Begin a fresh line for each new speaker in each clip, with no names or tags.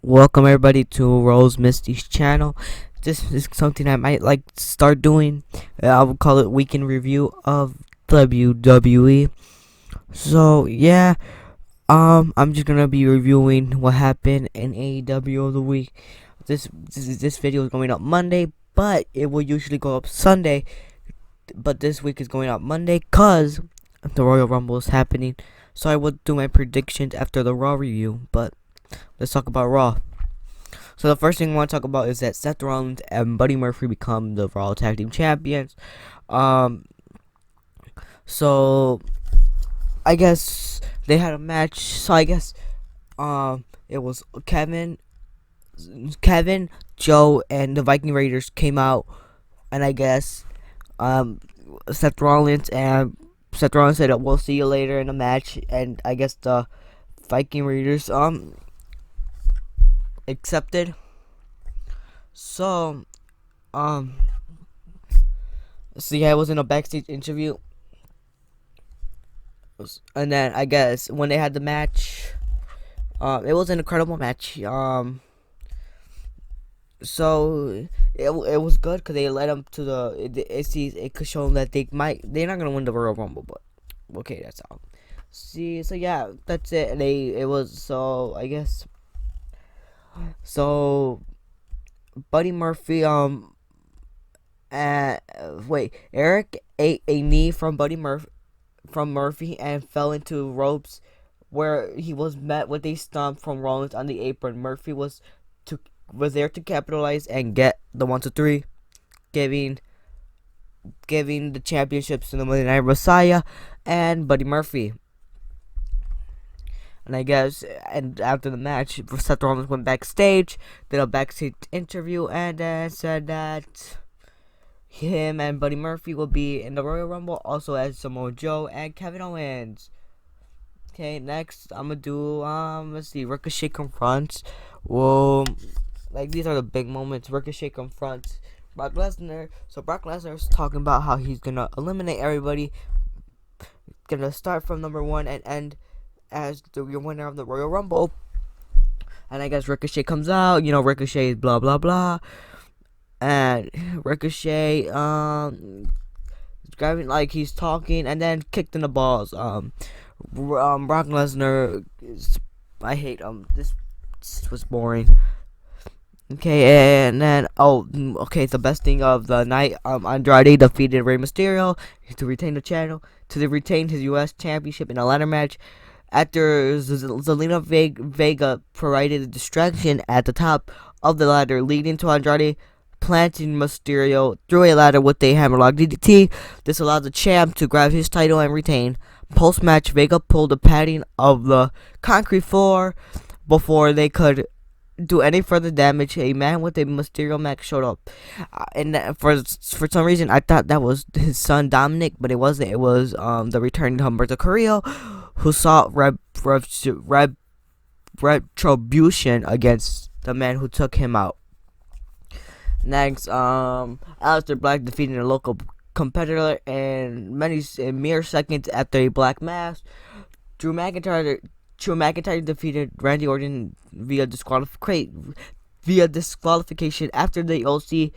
Welcome everybody to Rose Misty's channel. This is something I might like to start doing. I would call it weekend review of WWE. So yeah, I'm just gonna be reviewing what happened in AEW of the week. This video is going up Monday, but it will usually go up Sunday. But this week is going up Monday cause the Royal Rumble is happening. So I will do my predictions after the Raw review. But let's talk about Raw. So the first thing I want to talk about is that Seth Rollins and Buddy Murphy become the Raw Tag Team Champions. Um, so I guess they had a match. So I guess it was Kevin, Joe, and the Viking Raiders came out, and I guess um Seth Rollins said we'll see you later in the match, and I guess the Viking Raiders accepted. So um yeah, I was in a backstage interview, and then I guess when they had the match, it was an incredible match. So it was good because they led them to it could show them that they're not gonna win the Royal Rumble, but okay, that's all. See, so yeah, that's it. It was so I guess so Buddy Murphy wait, Eric ate a knee from Murphy and fell into ropes, where he was met with a stomp from Rollins on the apron. Murphy was there to capitalize and get the 1-2-3, giving the championships to the Monday Night Messiah and Buddy Murphy. And I guess, and after the match, Seth Rollins went backstage, did a backstage interview, and said that him and Buddy Murphy will be in the Royal Rumble, also as Samoa Joe and Kevin Owens. Okay, next I'm gonna do let's see, Ricochet confronts. Well, like these are the big moments. Ricochet confronts Brock Lesnar. So Brock Lesnar's talking about how he's gonna eliminate everybody, gonna start from number one and end as the winner of the Royal Rumble. And I guess Ricochet comes out. Ricochet is blah blah blah, and Ricochet grabbing like he's talking and then kicked in the balls. Brock Lesnar I hate this was boring. Okay, and then the best thing of the night, Andrade defeated Rey Mysterio to retain his U.S. Championship in a ladder match. After Zelina Vega provided a distraction at the top of the ladder, leading to Andrade planting Mysterio through a ladder with a hammerlock DDT. This allowed the champ to grab his title and retain. Post-match, Vega pulled the padding of the concrete floor before they could do any further damage. A man with a Mysterio mask showed up, and for some reason I thought that was his son Dominic, but it wasn't. It was the returning Humberto Carrillo, who sought retribution against the man who took him out. Next, Aleister Black defeated a local competitor in mere seconds after a black mask. Drew McIntyre defeated Randy Orton via disqualification after the OC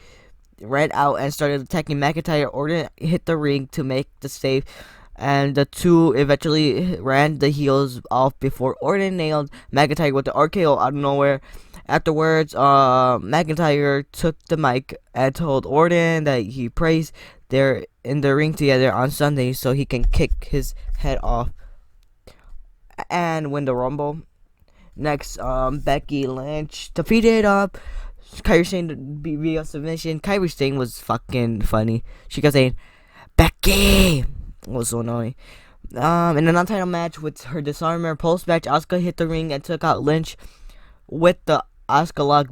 ran out and started attacking McIntyre. Orton hit the ring to make the save, and the two eventually ran the heels off before Orton nailed McIntyre with the RKO out of nowhere. Afterwards, McIntyre took the mic and told Orton that he prays they're in the ring together on Sunday so he can kick his head off and win the Rumble. Next, Becky Lynch defeated Kairi Sane via submission. Kairi Sane was fucking funny. She kept saying Becky. It was so annoying. In a non-title match with her disarmer, post-match, Asuka hit the ring and took out Lynch with the Asuka lock.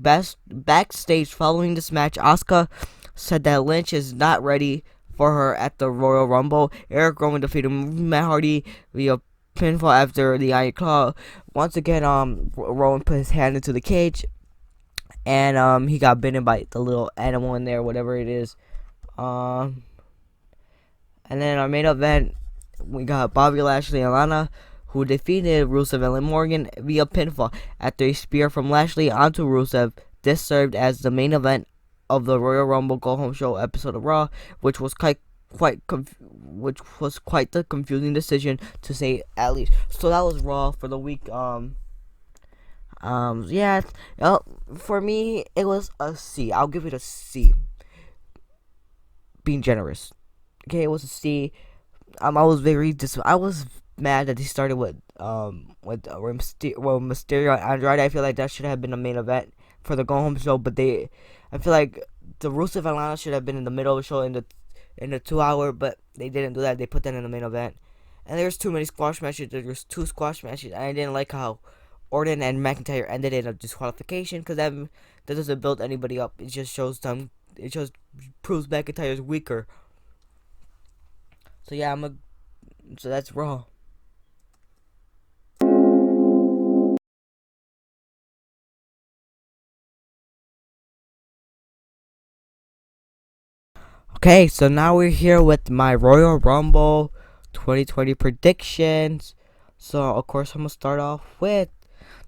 Backstage following this match, Asuka said that Lynch is not ready for her at the Royal Rumble. Eric Rowan defeated Matt Hardy via pinfall after the Iron Claw. Once again, Rowan put his hand into the cage, and he got bitten by the little animal in there, whatever it is. And then our main event, we got Bobby Lashley and Lana, who defeated Rusev and Liv Morgan via pinfall after a spear from Lashley onto Rusev. This served as the main event of the Royal Rumble Go Home Show episode of Raw, which was quite the confusing decision, to say at least. So that was Raw for the week. Yeah. For me, it was a C. I'll give it a C. Being generous. Okay, it was a C. I was I was mad that he started with Mysterio and Andrade. I feel like that should have been the main event for the Go Home Show, but I feel like the Rusev and Lana should have been in the middle of the show in the 2 hour, but they didn't do that. They put that in the main event. And there's too many squash matches. There's 2 squash matches, and I didn't like how Orton and McIntyre ended in a disqualification, because that doesn't build anybody up. It just shows them. It just proves McIntyre's weaker. So yeah, so that's Raw. Okay, so now we're here with my Royal Rumble 2020 predictions. So of course I'm gonna start off with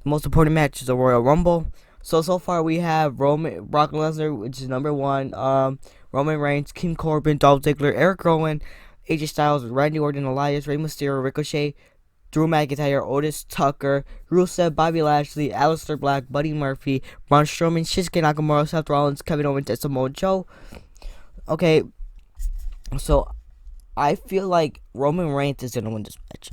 the most important match is the Royal Rumble. So far we have Brock Lesnar, which is number 1. Roman Reigns, King Corbin, Dolph Ziggler, Eric Rowan, AJ Styles, Randy Orton, Elias, Rey Mysterio, Ricochet, Drew McIntyre, Otis Tucker, Rusev, Bobby Lashley, Aleister Black, Buddy Murphy, Braun Strowman, Shinsuke Nakamura, Seth Rollins, Kevin Owens, and Samoa Joe. Okay, so I feel like Roman Reigns is gonna win this match.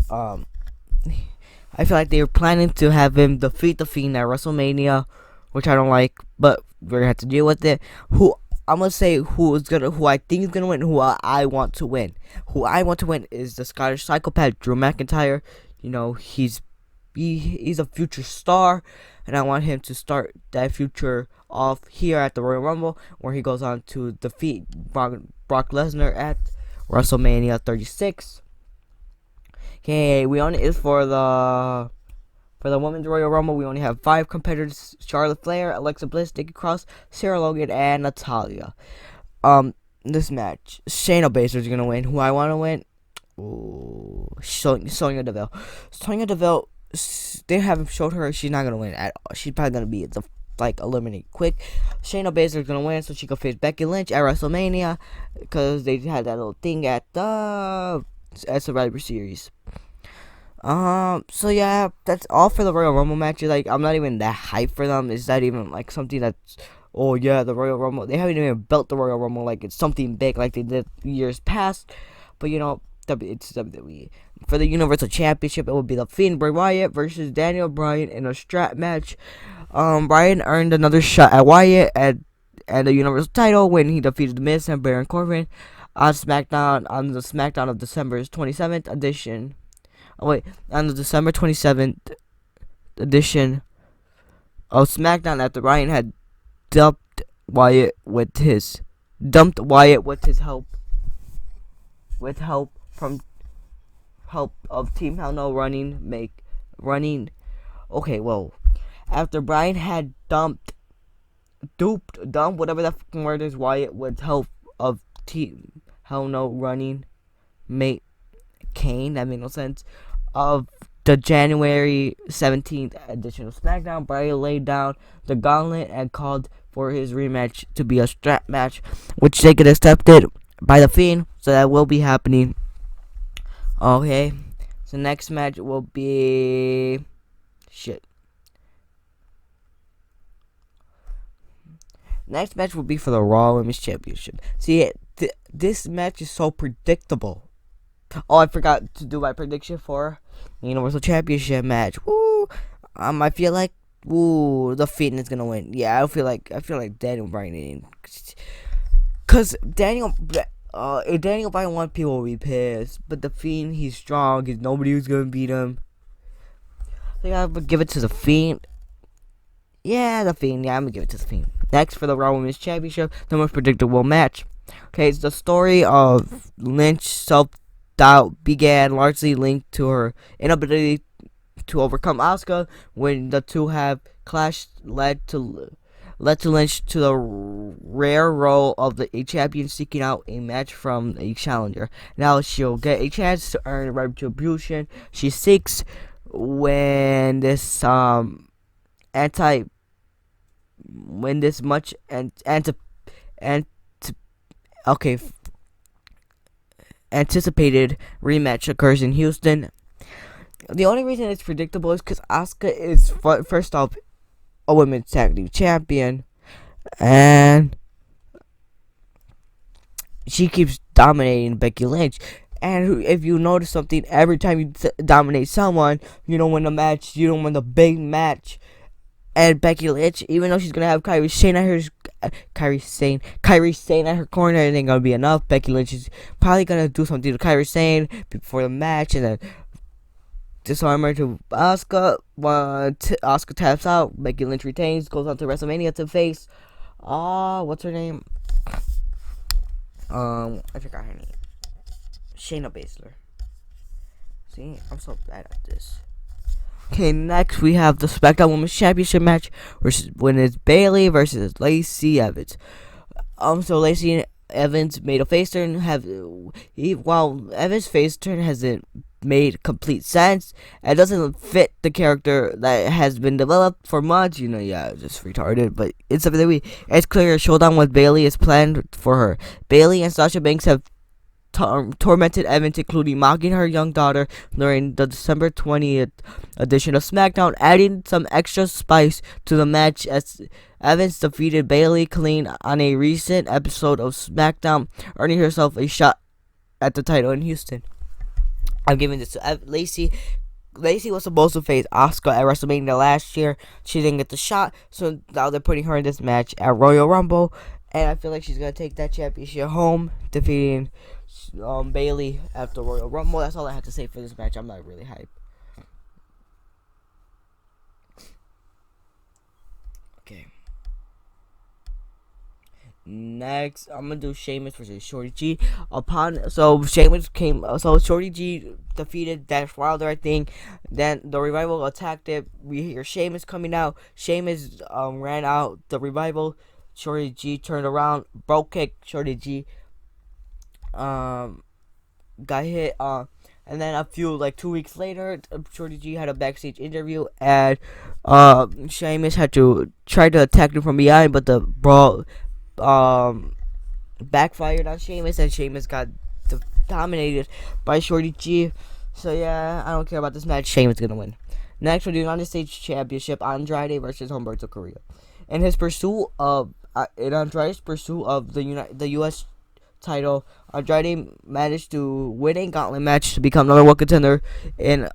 I feel like they were planning to have him defeat the Fiend at WrestleMania, which I don't like, but we're gonna have to deal with it. Who I think is gonna win, who I want to win. Who I want to win is the Scottish psychopath Drew McIntyre. You know, he's a future star, and I want him to start that future off here at the Royal Rumble, where he goes on to defeat Brock Lesnar at WrestleMania 36. Okay, we only is for the Women's Royal Rumble. We only have 5 competitors: Charlotte Flair, Alexa Bliss, Nikki Cross, Sarah Logan, and Natalya. This match, Shayna Baszler is gonna win. Who I want to win? Sonya Deville. Sonya Deville, they haven't showed her she's not gonna win at all. She's probably gonna be eliminate quick. Shayna Baszler is gonna win, so she can face Becky Lynch at WrestleMania, because they had that little thing at Survivor Series. So yeah, that's all for the Royal Rumble matches. Like, I'm not even that hyped for them. Is that even like something that's, oh yeah, the Royal Rumble? They haven't even built the Royal Rumble like it's something big like they did years past. But you know, it's WWE. For the Universal Championship, it will be the Fiend Bray Wyatt versus Daniel Bryan in a strap match. Bryan earned another shot at Wyatt and the Universal title when he defeated The Miz and Baron Corbin on the SmackDown of December 27th edition. On the December 27th edition of SmackDown, after Bryan had dumped Wyatt with his help of Team Hell No running. Okay, well, after Bryan had dumped whatever that fucking word is, Wyatt with help of Team Hell No running mate Kane, that made no sense, of the January 17th edition of SmackDown, Bryan laid down the gauntlet and called for his rematch to be a strap match, which they get accepted by the Fiend, so that will be happening. Okay, so next match will be Next match will be for the Raw Women's Championship. See, this match is so predictable. Oh, I forgot to do my prediction for the Universal Championship match. Woo! I feel like the Fiend is gonna win. Yeah, I feel like Daniel Bryan, cause if Daniel Bryan won, people will be pissed. But the Fiend, he's strong. Nobody who's gonna beat him. So yeah, I'm gonna give it to the Fiend. Yeah, the Fiend. Yeah, I'm gonna give it to the Fiend. Next, for the Raw Women's Championship, the most predictable match. Okay, it's the story of Lynch self-doubt began largely linked to her inability to overcome Asuka when the two have clashed, led to led to Lynch to the rare role of the a champion seeking out a match from a challenger. Now she'll get a chance to earn retribution she seeks when this anti when this much and okay anticipated rematch occurs in Houston. The only reason it's predictable is because Asuka is first off a women's tag team champion, and she keeps dominating Becky Lynch. And if you notice something, every time you dominate someone, you don't win the match. You don't win the big match. And Becky Lynch, even though she's gonna have Kairi Sane at her corner, it ain't gonna be enough. Becky Lynch is probably gonna do something to Kairi Sane before the match, and then disarm her to Asuka. Asuka taps out. Becky Lynch retains. Goes on to WrestleMania to face. What's her name? I forgot her name. Shayna Baszler. See, I'm so bad at this. Okay, next we have the SmackDown Women's Championship match, when it's Bayley versus Lacey Evans. So Lacey Evans made a face turn. While Evans' face turn hasn't made complete sense, it doesn't fit the character that has been developed for months. Just retarded. But it's something it's clear a showdown with Bayley is planned for her. Bayley and Sasha Banks have tormented Evans, including mocking her young daughter during the December 20th edition of SmackDown, adding some extra spice to the match as Evans defeated Bayley clean on a recent episode of SmackDown, earning herself a shot at the title in Houston. I'm giving this to Lacey. Lacey was supposed to face Asuka at WrestleMania last year. She didn't get the shot, so now they're putting her in this match at Royal Rumble, and I feel like she's gonna take that championship home, defeating Bayley at the Royal Rumble. That's all I have to say for this match. I'm not really hyped. Okay. Next, I'm gonna do Sheamus versus Shorty G. Shorty G defeated Dash Wilder, I think. Then the Revival attacked it. We hear Sheamus coming out. Sheamus ran out the Revival. Shorty G turned around, broke kick. Shorty G got hit. And then 2 weeks later, Shorty G had a backstage interview, and Sheamus had to try to attack him from behind, but the brawl backfired on Sheamus, and Sheamus got dominated by Shorty G. So yeah, I don't care about this match. Sheamus gonna win. Next, for the United States Championship, Andrade versus Humberto Carrillo. In Andrade's pursuit of the U.S. title, Andrade managed to win a gauntlet match to become number one contender. In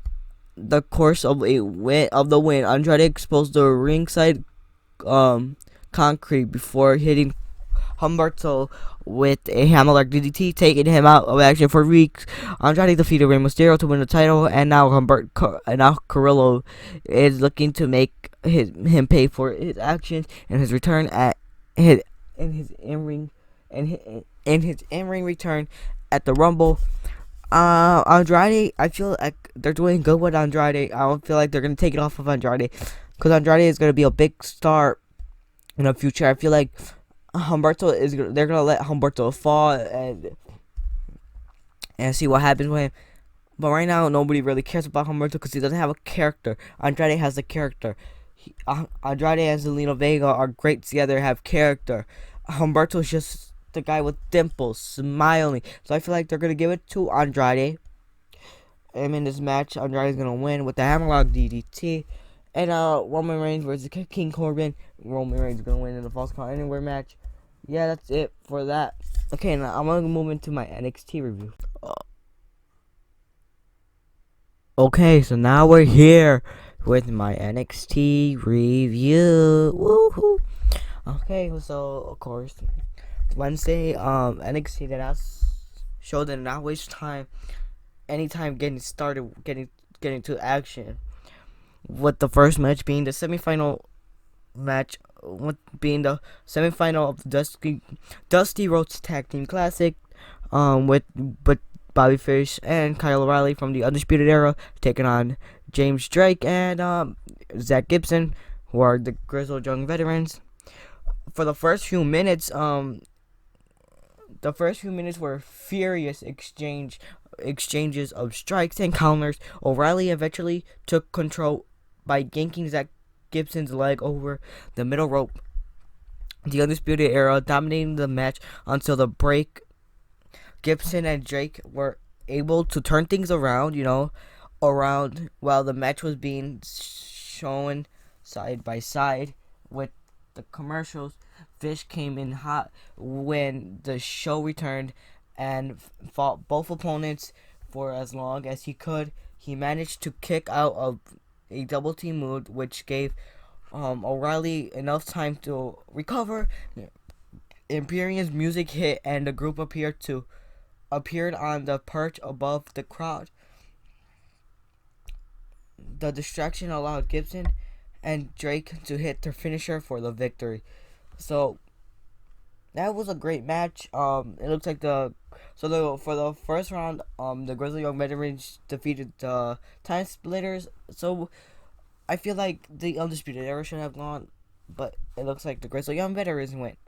the course of the win, Andrade exposed the ringside concrete before hitting Humberto with a hammerlock DDT, taking him out of action for weeks. Andrade defeated Rey Mysterio to win the title, and now Carrillo is looking to make him pay for his actions and his return in his in-ring return at the Rumble. Andrade, I feel like they're doing good with Andrade. I don't feel like they're gonna take it off of Andrade, because Andrade is gonna be a big star in the future. I feel like they're gonna let Humberto fall and see what happens with him. But right now, nobody really cares about Humberto because he doesn't have a character. Andrade has a character. Andrade and Zelina Vega are great together, have character. Humberto is just the guy with dimples, smiling. So I feel like they're gonna give it to Andrade. And in this match, Andrade is gonna win with the hammerlock DDT. And Roman Reigns versus King Corbin. Roman Reigns is gonna win in the Falls Count Anywhere match. Yeah, that's it for that. Okay, now I'm gonna move into my NXT review. Okay, so now we're here with my NXT review. Woohoo! Okay, so of course, Wednesday, NXT did not show that not waste time. Anytime getting started, getting to action. With the first match being the semifinal match, with being the semifinal of the Dusty Rhodes Tag Team Classic, with Bobby Fish and Kyle O'Reilly from the Undisputed Era taking on James Drake and Zach Gibson, who are the grizzled young veterans. for the first few minutes were furious exchanges of strikes and counters. O'Reilly eventually took control by yanking Zach Gibson's leg over the middle rope. The Undisputed Era dominating the match until the break. Gibson and Drake were able to turn things around, around while the match was being shown side by side with the commercials. Fish came in hot when the show returned and fought both opponents for as long as he could. He managed to kick out of a double team move, which gave O'Reilly enough time to recover. Imperium's music hit and the group appeared on the perch above the crowd. The distraction allowed Gibson and Drake to hit their finisher for the victory. So that was a great match. It looks like for the first round, the Grizzly Young Veterans defeated the Time Splitters. So I feel like the Undisputed Era should have gone, but it looks like the Grizzly Young Veterans went.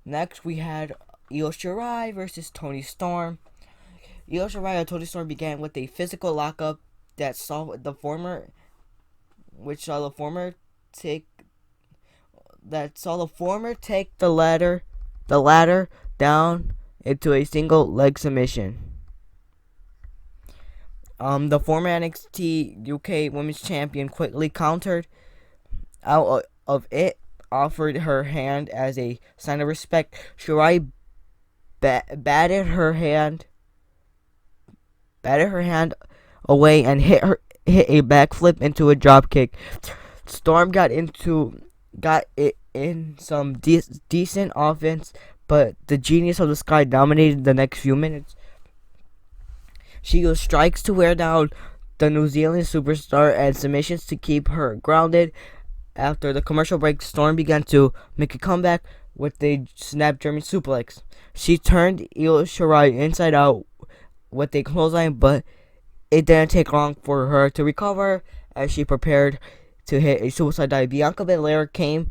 Next, we had Io Shirai versus Toni Storm. Io Shirai and Toni Storm began with a physical lockup that saw the former take the ladder down into a single leg submission. The former NXT UK Women's Champion quickly countered out of it, offered her hand as a sign of respect. Shirai batted her hand away and hit a backflip into a dropkick. Storm got it in some decent offense, but the Genius of the Sky dominated the next few minutes. She used strikes to wear down the New Zealand superstar and submissions to keep her grounded. After the commercial break, Storm began to make a comeback with a snap German suplex. She turned Io Shirai inside out with a clothesline, but it didn't take long for her to recover as she prepared to hit a suicide dive. Bianca Belair came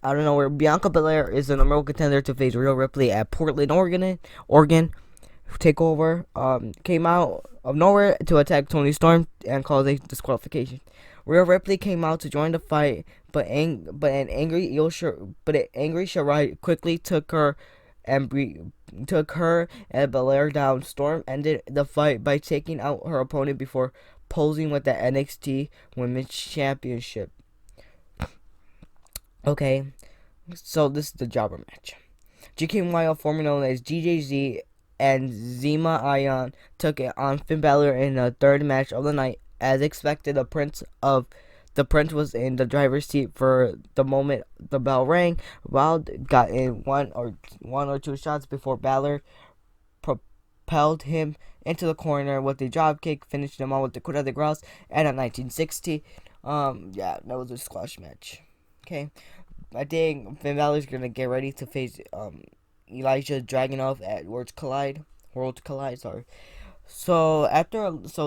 out of nowhere. Bianca Belair is the number one contender to face Rhea Ripley at Portland, Oregon. Takeover came out of nowhere to attack Toni Storm and cause a disqualification. Rhea Ripley came out to join the fight, but an angry Shirai quickly took her and Belair down. Storm ended the fight by taking out her opponent before posing with the NXT Women's Championship. Okay, so this is the jobber match. GK Wild, formerly known as GJZ, and Zema Ion took it on Finn Balor in the third match of the night. As expected, the Prince was in the driver's seat for the moment the bell rang. Wild got in one or two shots before Balor propelled him into the corner with a dropkick, finished him on with the coup de grace, and at 1960, that was a squash match. Okay, I think Finn Balor's gonna get ready to face Elijah Dragunov at Worlds Collide. Sorry. So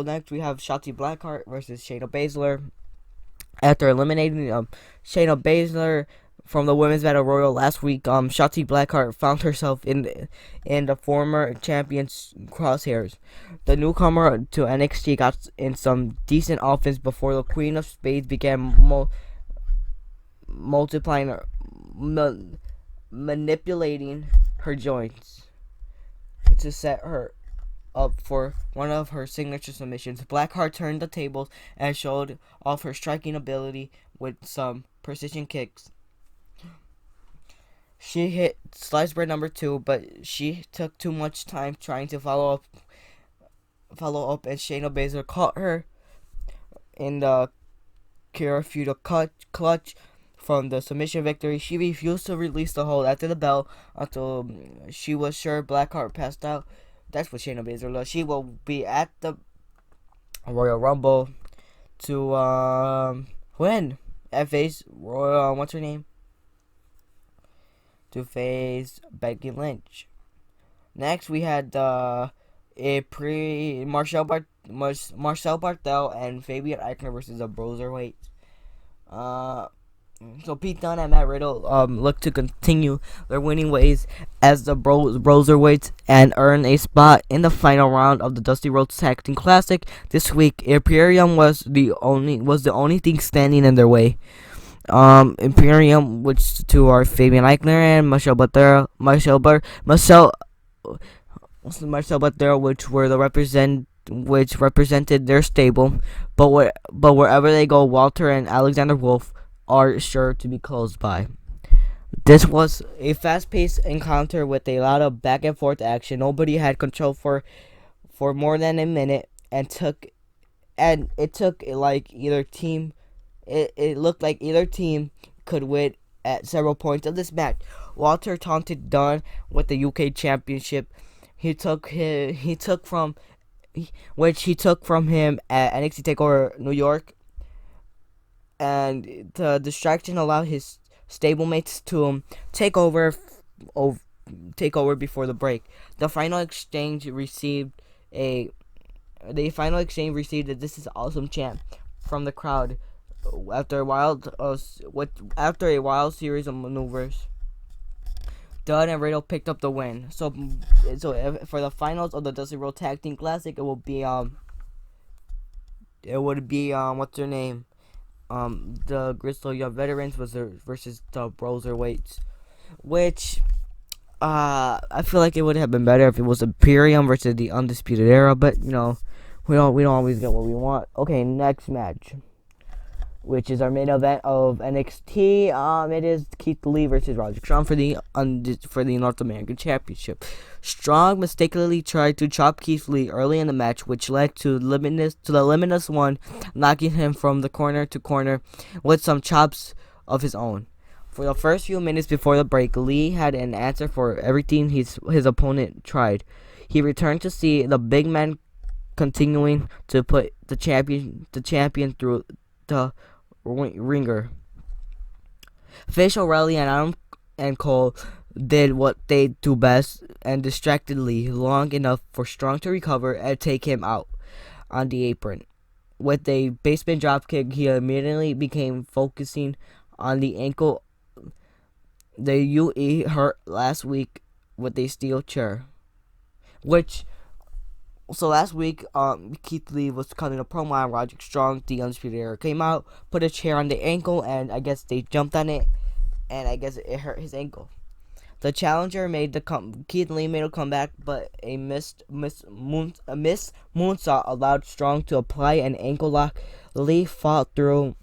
next we have Shotzi Blackheart versus Shayna Baszler. After eliminating Shayna Baszler from the Women's Battle Royal last week, Shotzi Blackheart found herself in the former champion's crosshairs. The newcomer to NXT got in some decent offense before the Queen of Spades began manipulating her joints to set her up for one of her signature submissions. Blackheart turned the tables and showed off her striking ability with some precision kicks. She hit sliced bread number 2, but she took too much time trying to follow up, and Shayna Baszler caught her in the Kirifuda clutch from the submission victory. She refused to release the hold after the bell until she was sure Blackheart passed out. That's what Shayna Baszler does. She will be at the Royal Rumble to face Royal. What's her name? To face Becky Lynch. Next, we had Marcel Barthel and Fabian Eichner versus the Broserweight. So Pete Dunne and Matt Riddle look to continue their winning ways as the Broserweights and earn a spot in the final round of the Dusty Rhodes Tag Team Classic this week. Imperium was the only thing standing in their way. Imperium, which to our Fabian Eichner and Marcel Butler, which represented their stable, but wherever they go, Walter and Alexander Wolf are sure to be close by. This was a fast-paced encounter with a lot of back and forth action. Nobody had control for more than a minute, and it took like either team. It looked like either team could win at several points of this match. Walter taunted Dunne with the UK Championship. He took from him at NXT Takeover New York, and the distraction allowed his stablemates to take over before the break. The final exchange received a "This is awesome" chant from the crowd after a wild series of maneuvers. Dunne and Riddle picked up the win. So for the finals of the Dusty Rhodes Tag Team Classic, it would be what's their name? The Bristol Young Veterans versus the Broserweights, which I feel like it would have been better if it was Imperium versus the Undisputed Era, but we don't always get what we want. Okay, next match, which is our main event of NXT. It is Keith Lee versus Roderick Strong for the North American Championship. Strong mistakenly tried to chop Keith Lee early in the match, which led to the Limitless One knocking him from the corner to corner with some chops of his own. For the first few minutes before the break, Lee had an answer for everything his opponent tried. He returned to see the big man continuing to put the champion through the ringer. Fish, O'Reilly, and Adam and Cole did what they do best and distracted Lee long enough for Strong to recover and take him out on the apron. With a basement dropkick, he immediately began focusing on the ankle the UE hurt last week with a steel chair. So last week, Keith Lee was cutting a promo on Roderick Strong. The Undisputed Era came out, put a chair on the ankle, and I guess they jumped on it, and I guess it hurt his ankle. The challenger Keith Lee made a comeback, but a missed moonsault allowed Strong to apply an ankle lock. Lee fought through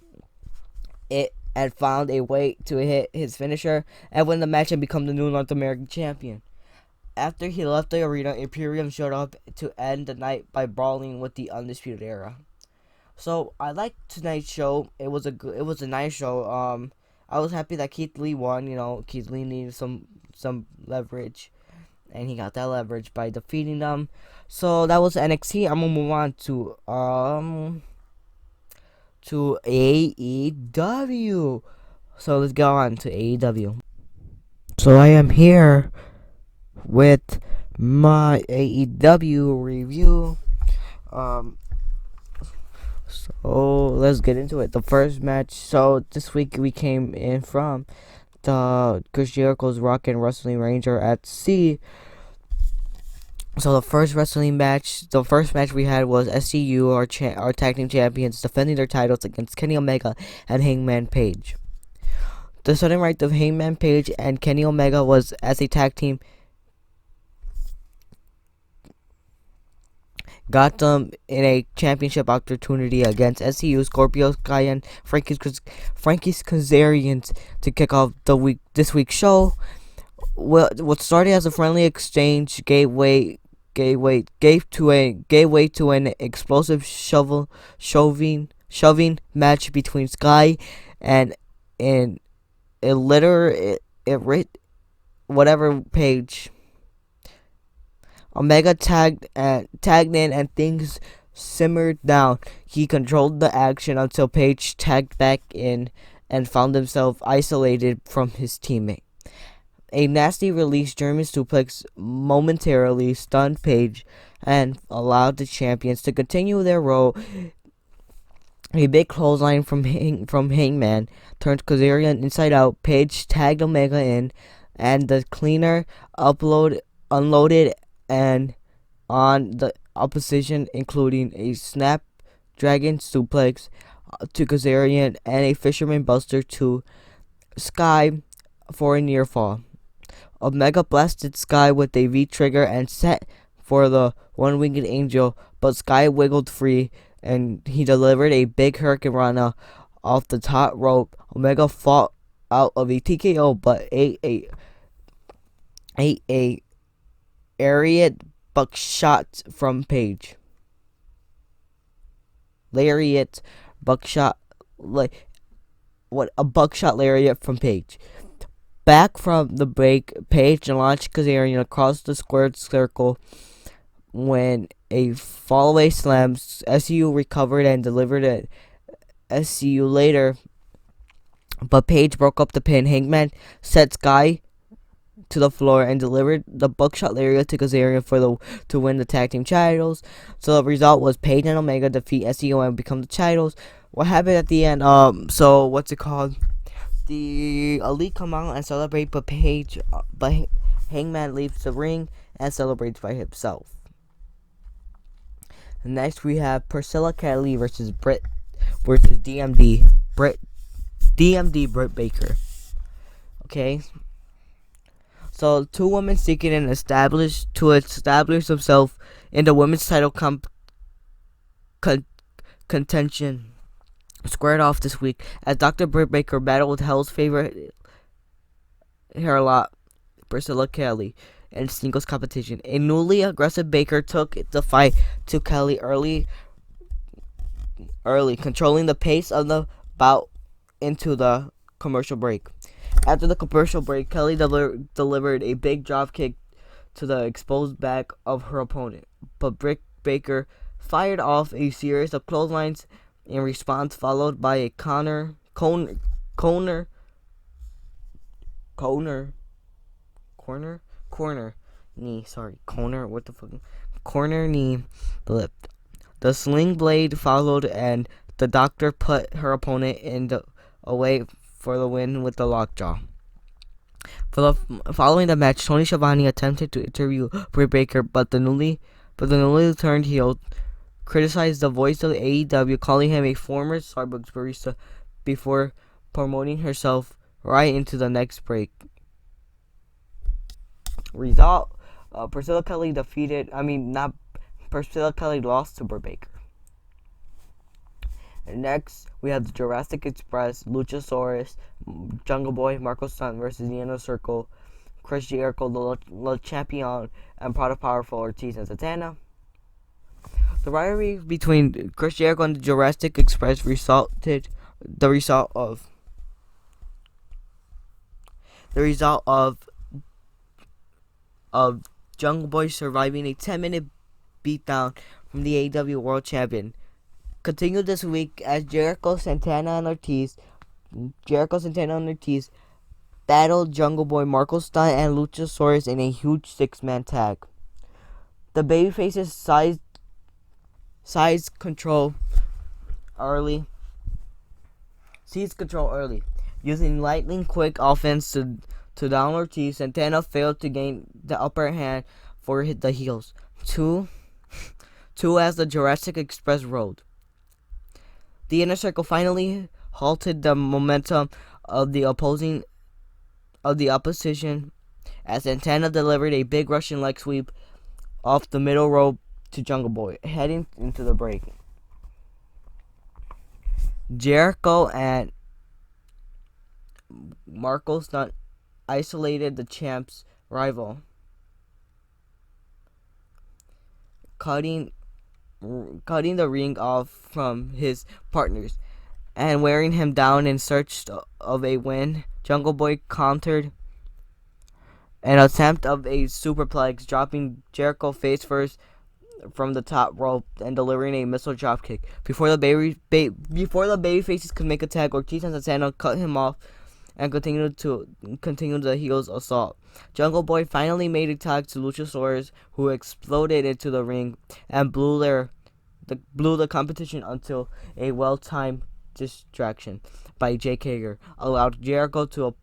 it and found a way to hit his finisher and win the match and become the new North American champion. After he left the arena, Imperium showed up to end the night by brawling with the Undisputed Era. So I liked tonight's show. It was a nice show. I was happy that Keith Lee won. Keith Lee needed some leverage, and he got that leverage by defeating them. So that was NXT. I'm gonna move on to AEW. So let's go on to AEW. So I am here with my AEW review. So let's get into it. The first match. So this week we came in from the Chris Jericho's Rock and Wrestling Ranger at Sea. So the first match we had was SCU, our tag team champions, defending their titles against Kenny Omega and Hangman Page. The sudden right of Hangman Page and Kenny Omega was as a tag team got them in a championship opportunity against SCU, Scorpio Sky, and Frankie Kazarian to kick off this week's show. Well, what started as a friendly exchange gave way to an explosive shoving match between Sky and Page. Omega tagged in and things simmered down. He controlled the action until Page tagged back in and found himself isolated from his teammate. A nasty release German suplex momentarily stunned Page and allowed the champions to continue their role A big clothesline from Hangman turned Kazarian inside out. Page tagged Omega in, and the cleaner unloaded and on the opposition, including a snapdragon suplex to Kazarian and a fisherman buster to Sky for a near fall. Omega blasted Sky with a V-trigger and set for the one-winged angel, but Sky wiggled free and he delivered a big Hurricane Rana off the top rope. Omega fought out of a TKO, but ate a lariat buckshot from Page. Lariat buckshot, a buckshot lariat from Page. Back from the break, Page launched Kazarian across the squared circle when a fallaway slam. SCU recovered and delivered it. SCU later, but Page broke up the pin. Hangman set Sky to the floor and delivered the buckshot lariat to Kazarian to win the tag team titles. So the result was Page and Omega defeat SCU and become the titles. What happened at the end? So what's it called? The Elite come out and celebrate, but Hangman leaves the ring and celebrates by himself. Next we have Priscilla Kelly versus DMD. DMD Britt Baker. Okay. So 2 women seeking to establish themselves in the women's title contention squared off this week as Dr. Britt Baker battled with Hell's favorite hairlot, Priscilla Kelly, in singles competition. A newly aggressive Baker took the fight to Kelly early, controlling the pace of the bout into the commercial break. After the commercial break, Kelly delivered a big drop kick to the exposed back of her opponent, but Britt Baker fired off a series of clotheslines in response, followed by a corner knee lift. The sling blade followed, and the Doctor put her opponent away for the win with the lockjaw. Following the match, Tony Schiavone attempted to interview Britt Baker, but the newly turned heel criticized the voice of AEW, calling him a former Starbucks barista, before promoting herself right into the next break. Result: Priscilla Kelly lost to Britt Baker. And next, we have the Jurassic Express, Luchasaurus, Jungle Boy, Marco Stunt versus the Inner Circle, Chris Jericho, Le Champion, and Prada Powerful, Ortiz and Santana. The rivalry between Chris Jericho and the Jurassic Express resulted of Jungle Boy surviving a 10-minute beatdown from the AEW World Champion. Continued this week as Jericho, Santana, and Ortiz battled Jungle Boy, Marco Stunt, and Luchasaurus in a huge 6-man tag. The babyfaces seized control early, using lightning quick offense to down Ortiz. Santana failed to gain the upper hand for the heels. Two as the Jurassic Express rode. The Inner Circle finally halted the momentum of the opposition as Santana delivered a big Russian leg sweep off the middle rope to Jungle Boy, heading into the break. Jericho and Marco Stunt isolated the champ's rival, cutting the ring off from his partners and wearing him down in search of a win. Jungle Boy countered an attempt of a superplex, dropping Jericho face first from the top rope and delivering a missile dropkick. Before the babyfaces could make a tag, Ortiz and Santana cut him off and continued the heels' assault. Jungle Boy finally made a tag to Luchasaurus, who exploded into the ring and blew their blew the competition until a well-timed distraction by Jake Hager allowed Jericho to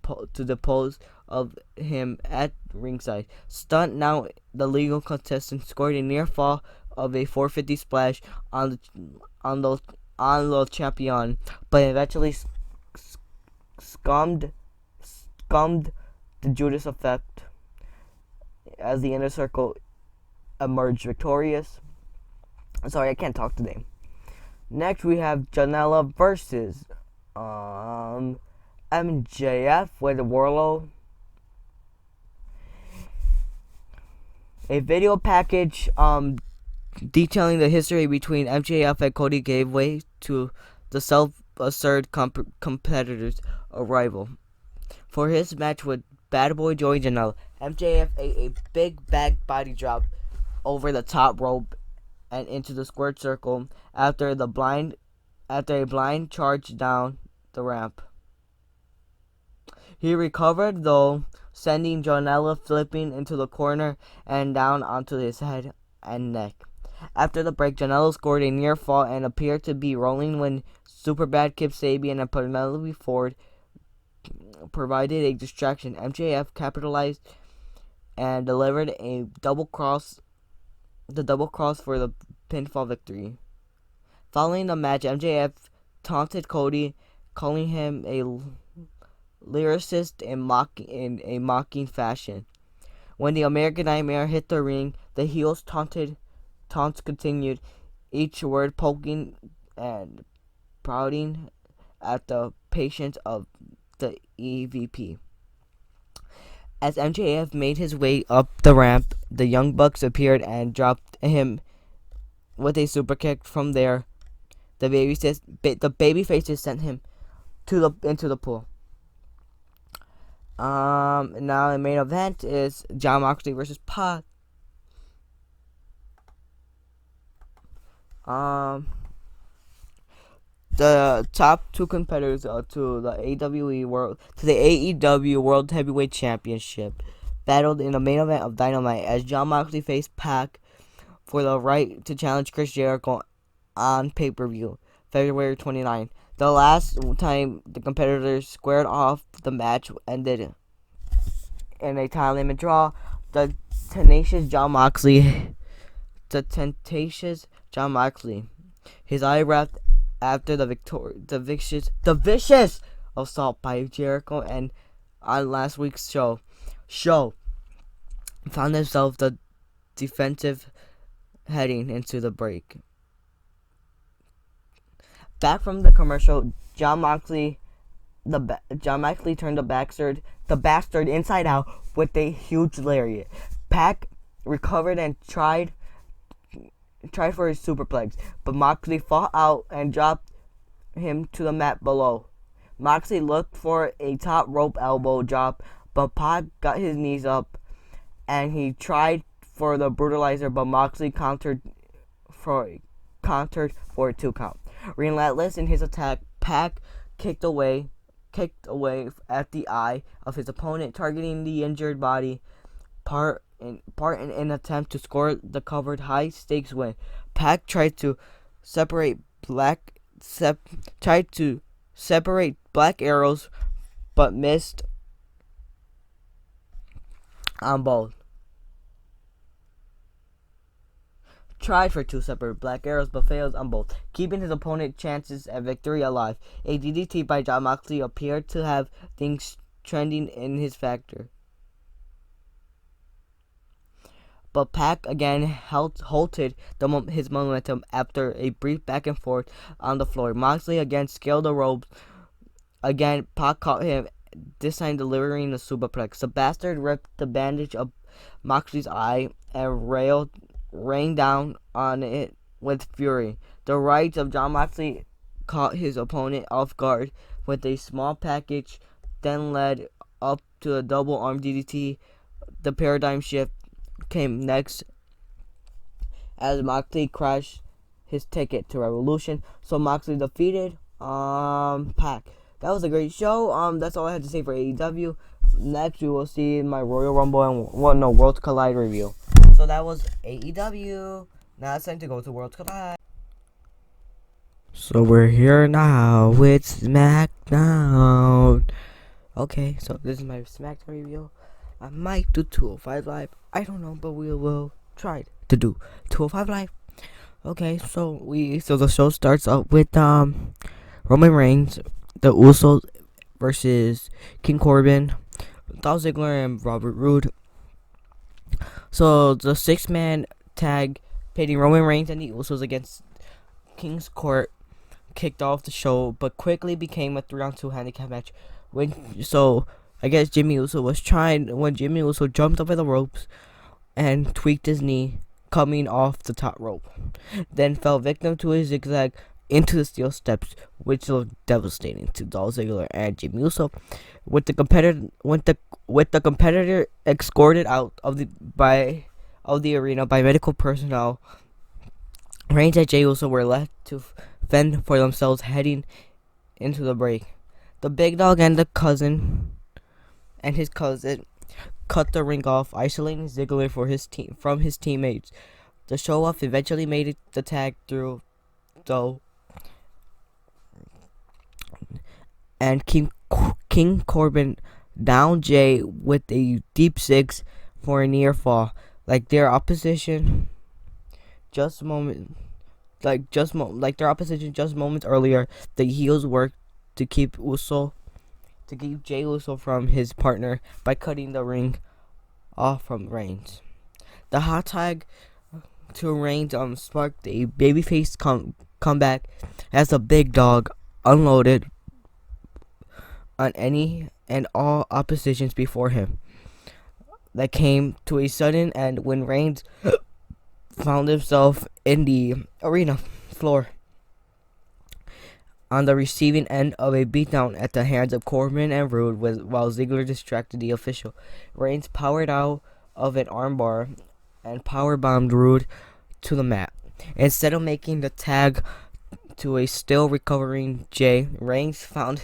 depose of him at ringside. Stunt now the legal contestant scored a near fall of a 450 splash on the champion, but eventually scummed the Judas effect as the Inner Circle emerged victorious. Sorry, I can't talk today. Next, we have Janela versus MJF with Wardlow. A video package detailing the history between MJF and Cody gave way to the self-asserted competitor's arrival. For his match with Bad Boy Joey Janela, MJF ate a big back body drop over the top rope and into the squared circle after a blind charge down the ramp. He recovered though, sending Janela flipping into the corner and down onto his head and neck. After the break, Janela scored a near fall and appeared to be rolling when Superbad, Kip Sabian, and Penelope Ford provided a distraction. MJF capitalized and delivered the double cross for the pinfall victory. Following the match, MJF taunted Cody, calling him a lyricist in a mocking fashion. When the American Nightmare hit the ring, the heels taunts continued, each word poking and prodding at the patience of the EVP. As MJF made his way up the ramp, the Young Bucks appeared and dropped him with a super kick. From there, the babyfaces sent him into the pool. Now the main event is Jon Moxley versus Pac. The top two competitors to the AEW World Heavyweight Championship battled in the main event of Dynamite as Jon Moxley faced Pac for the right to challenge Chris Jericho on pay-per-view, February 29. The last time the competitors squared off, the match ended in a time limit draw. The tenacious Jon Moxley, his eye wrapped after the vicious assault by Jericho, and on last week's show found himself the defensive heading into the break. Back from the commercial, Jon Moxley turned the bastard inside out with a huge lariat. Pac recovered and tried for his superplex, but Moxley fought out and dropped him to the mat below. Moxley looked for a top rope elbow drop, but Pac got his knees up, and he tried for the brutalizer, but Moxley countered for a 2 count. Relentless in his attack, Pac kicked away at the eye of his opponent, targeting the injured body, part in an attempt to score the covered high-stakes win. Pac tried to separate Black Arrows, but missed on both. Tried for 2 separate Black Arrows, but failed on both, keeping his opponent's chances at victory alive. A DDT by Jon Moxley appeared to have things trending in his favor, but Pac again halted his momentum after a brief back and forth on the floor. Moxley again scaled the ropes. Again, Pac caught him, this time delivering a superplex. The bastard ripped the bandage of Moxley's eye and rained down on it with fury. The right of Jon Moxley caught his opponent off guard with a small package, then led up to a double arm DDT. The paradigm shift came next as Moxley crashed his ticket to Revolution, so Moxley defeated Pac. That was a great show. That's all I had to say for AEW. Next, we will see my Royal Rumble and Worlds Collide review. So that was AEW. Now it's time to go to Worlds Collide. So we're here now with SmackDown. Okay, so this is my SmackDown review. I might do 205 Live. I don't know, but we will try to do 205 Live. Okay, so the show starts up with Roman Reigns, the Usos versus King Corbin, Dolph Ziggler, and Robert Roode. So the 6-man tag pitting Roman Reigns and the Usos against King's Court kicked off the show, but quickly became a 3-on-2 handicap match. I guess Jimmy Uso was trying when Jimmy Uso jumped over the ropes and tweaked his knee coming off the top rope, then fell victim to a zigzag into the steel steps, which looked devastating to Dolph Ziggler and Jimmy Uso. With the competitor escorted out of the arena by medical personnel, Reigns and Jey Uso were left to fend for themselves heading into the break. The big dog and his cousin cut the ring off, isolating Ziggler from his teammates. The show-off eventually made it the tag through, though, and King Corbin downed Jey with a deep six for a near fall. Like their opposition just moments earlier, the heels worked to keep Jey Uso from his partner by cutting the ring off from Reigns. The hot tag to Reigns sparked a babyface comeback as the big dog unloaded on any and all oppositions before him. That came to a sudden end when Reigns found himself in the arena floor on the receiving end of a beatdown at the hands of Corbin and Roode while Ziggler distracted the official. Reigns powered out of an armbar and powerbombed Roode to the mat. Instead of making the tag to a still recovering Jey, Reigns found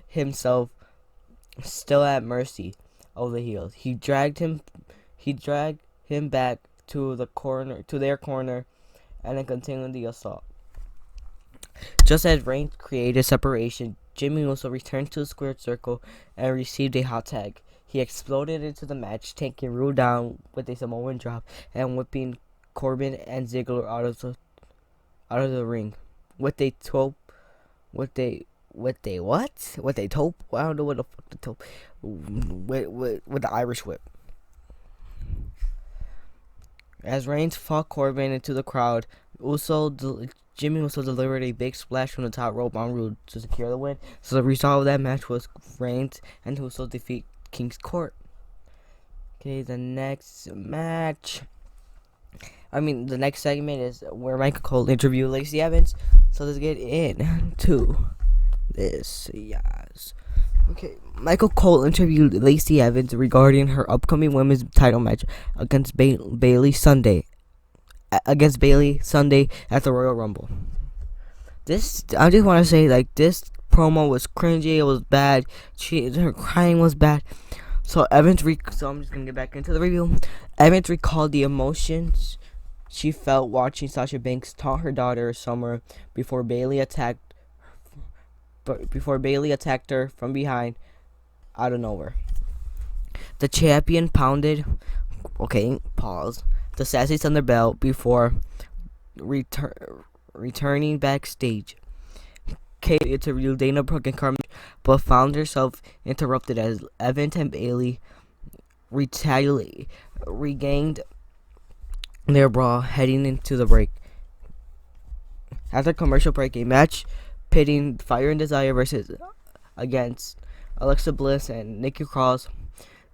himself still at mercy of the heels. He dragged him back to their corner, and then continued the assault. Just as Reigns created separation, Jimmy Uso returned to the squared circle and received a hot tag. He exploded into the match, taking Roode down with a Samoan drop and whipping Corbin and Ziggler out of the ring with a tope. With a tope? I don't know what the fuck the tope. With the Irish whip. As Reigns fought Corbin into the crowd, Jimmy Uso delivered a big splash from the top rope on Roode to secure the win. So the result of that match was Reigns and Uso defeat King's Court. Okay, the next segment is where Michael Cole interviewed Lacey Evans. So let's get into this. Yes. Okay, Michael Cole interviewed Lacey Evans regarding her upcoming women's title match against Bayley Sunday at the Royal Rumble. I just want to say, this promo was cringy. It was bad. Her crying was bad. So I'm just gonna get back into the review. Evans recalled the emotions she felt watching Sasha Banks taunt her daughter Summer before Bayley attacked her from behind out of nowhere. The champion pounded the Sassy Thunder belt before returning backstage. Kate interviewed Dana Brooke and Carmella, but found herself interrupted as Evans and Bayley regained their brawl heading into the break. After commercial break, a match pitting Fire and Desire against Alexa Bliss and Nikki Cross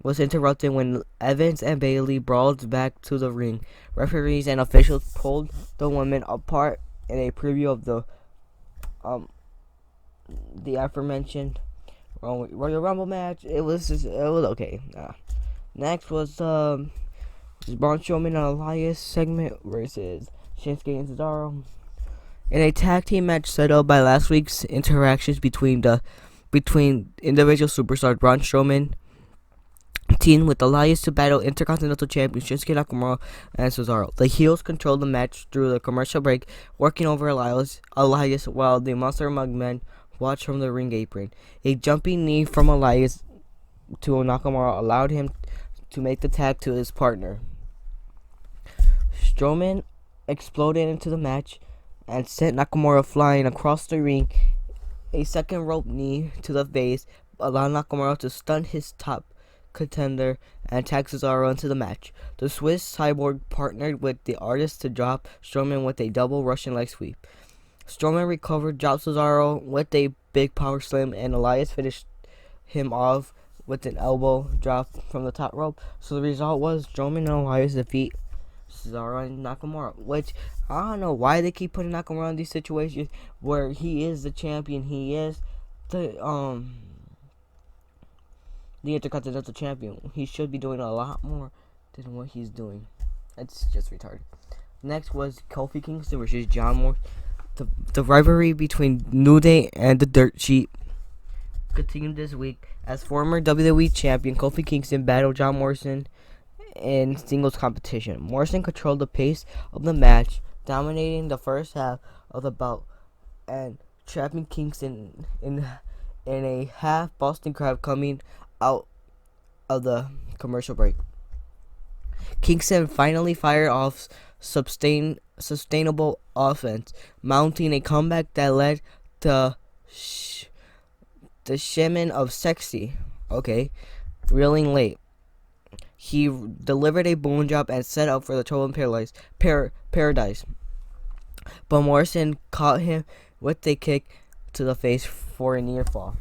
was interrupted when Evans and Bayley brawled back to the ring. Referees and officials pulled the women apart in a preview of the aforementioned Royal Rumble match. It was okay. Next was Braun Strowman and Elias segment versus Shinsuke and Cesaro. In a tag team match set up by last week's interactions between individual superstars, Braun Strowman 18 with Elias to battle Intercontinental Champion Shinsuke Nakamura and Cesaro. The heels controlled the match through the commercial break, working over Elias while the Monster Mug men watched from the ring apron. A jumping knee from Elias to Nakamura allowed him to make the tag to his partner. Strowman exploded into the match and sent Nakamura flying across the ring. A second rope knee to the face allowed Nakamura to stun his top contender and tag Cesaro into the match. The Swiss Cyborg partnered with the Artist to drop Strowman with a double Russian leg sweep. Strowman recovered, dropped Cesaro with a big power slam, and Elias finished him off with an elbow drop from the top rope. So the result was Strowman and Elias defeat Cesaro and Nakamura, which I don't know why they keep putting Nakamura in these situations where he is the champion. He is the Intercontinental Champion. He should be doing a lot more than what he's doing. It's just retarded. Next was Kofi Kingston versus John Morrison. The rivalry between New Day and the Dirt Sheet continued this week as former WWE Champion Kofi Kingston battled John Morrison in singles competition. Morrison controlled the pace of the match, dominating the first half of the bout and trapping Kingston in a half Boston Crab coming out of the commercial break. Kingston finally fired off sustainable offense, mounting a comeback that led to the Shaman of Sexy. Okay, reeling late. He delivered a bone drop and set up for the Trouble in Paradise. But Morrison caught him with a kick to the face for a near fall.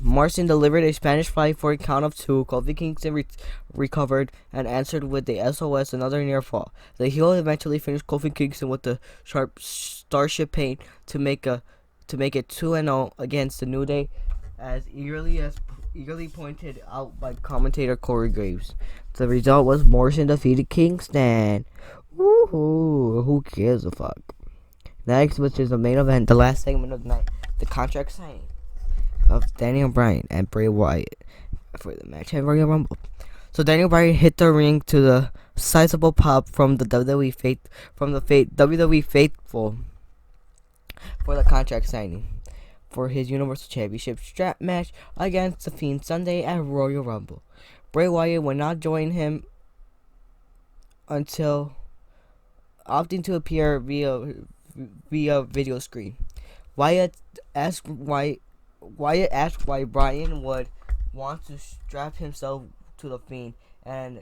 Morrison delivered a Spanish fly for a count of 2. Kofi Kingston recovered and answered with the SOS, another near fall. The heel eventually finished Kofi Kingston with the sharp Starship Pain to make it 2-0 against the New Day, as eagerly pointed out by commentator Corey Graves. The result was Morrison defeated Kingston. Woohoo! Who gives a fuck? Next, which is the main event, the last segment of the night, the contract signing of Daniel Bryan and Bray Wyatt for the match at Royal Rumble. So Daniel Bryan hit the ring to the sizable pop from the WWE faithful for the contract signing for his Universal Championship strap match against The Fiend Sunday at Royal Rumble. Bray Wyatt would not join him until opting to appear via video screen. Wyatt asked why Bryan would want to strap himself to The Fiend and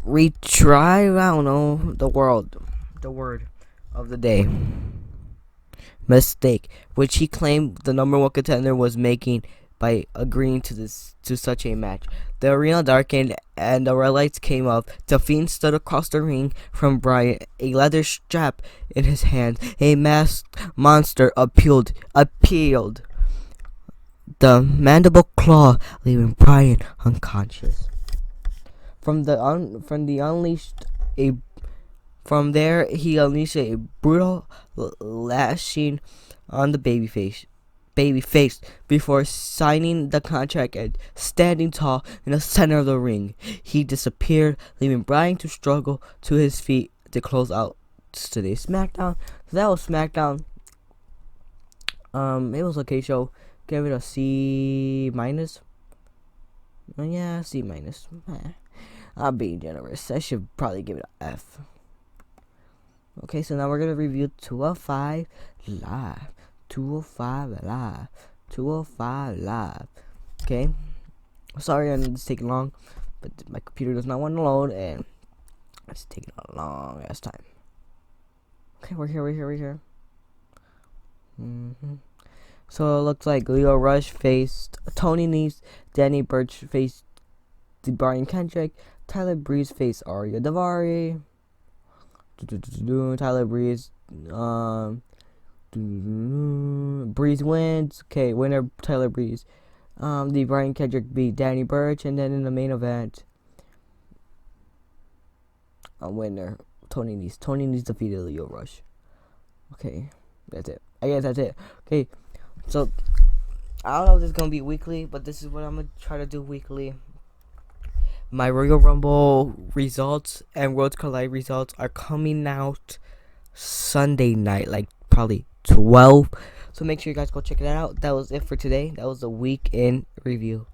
retry, I don't know, the word of the day, mistake, which he claimed the number one contender was making by agreeing to such a match. The arena darkened and the red lights came up. The Fiend stood across the ring from Bryan, a leather strap in his hand. A masked monster appealed the mandible claw, leaving Bryan unconscious. From there, he unleashed a brutal lashing on the babyface before signing the contract and standing tall in the center of the ring. He disappeared, leaving Bryan to struggle to his feet to close out today's SmackDown. So that was SmackDown. It was okay show. Give it a C minus. Yeah, C minus. I'm being generous. I should probably give it an F. Okay, so now we're gonna review 205 Live. 205 Live. Okay. Sorry, I know it's taking long, but my computer does not want to load, and it's taking a long ass time. Okay, we're here. So it looks like Leo Rush faced Tony Nese, Danny Burch faced Brian Kendrick, Tyler Breeze faced Arya Daivari. Tyler Breeze, Breeze wins. Okay, winner Tyler Breeze. The Brian Kendrick beat Danny Burch, and then in the main event, a winner Tony Nese. Tony Nese defeated Leo Rush. Okay, that's it. I guess that's it. Okay, so I don't know if this is gonna be weekly, but this is what I'm gonna try to do weekly. My Royal Rumble results and Worlds Collide results are coming out Sunday night, like probably 12. So make sure you guys go check it out. That was it for today. That was a week in review.